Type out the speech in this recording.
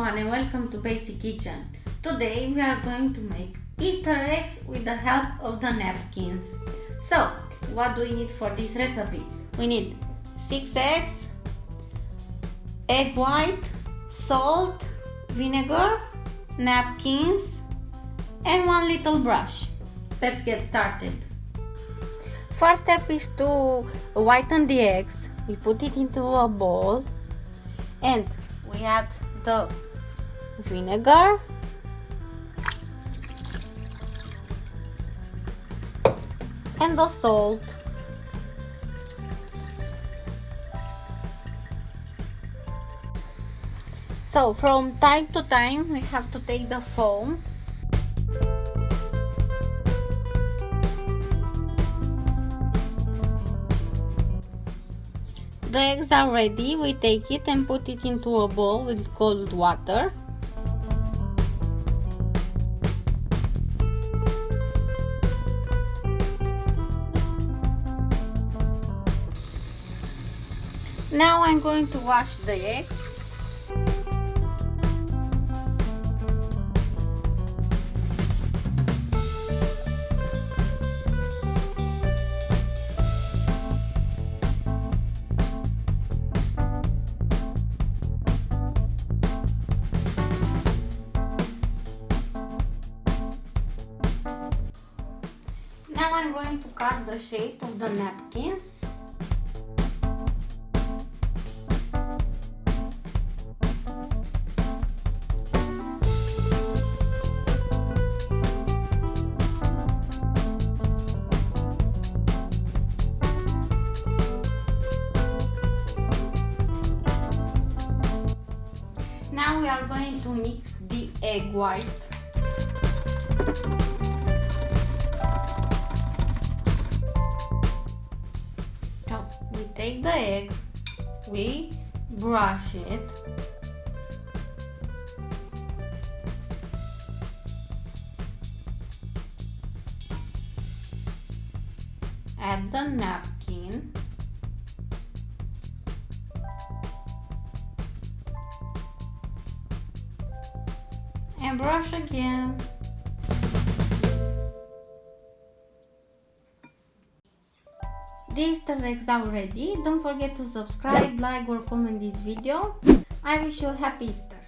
everyone and welcome to Basic Kitchen. Today we are going to make Easter eggs with the help of the napkins. So, what do we need for this recipe? We need 6 eggs, egg white, salt, vinegar, napkins, and 1 little brush. Let's get started. First step is to whiten the eggs. We put it into a bowl and we add the vinegar and the salt. So from time to time we have to take the foam . The eggs are ready. We take it and put it into a bowl with cold water. Now I'm going to wash the eggs. Now I'm going to cut the shape of the napkins. Now we are going to mix the egg white. So we take the egg, we brush it, add the napkin, and brush again. The Easter eggs are ready. Don't forget to subscribe, like or comment this video. I wish you a happy Easter.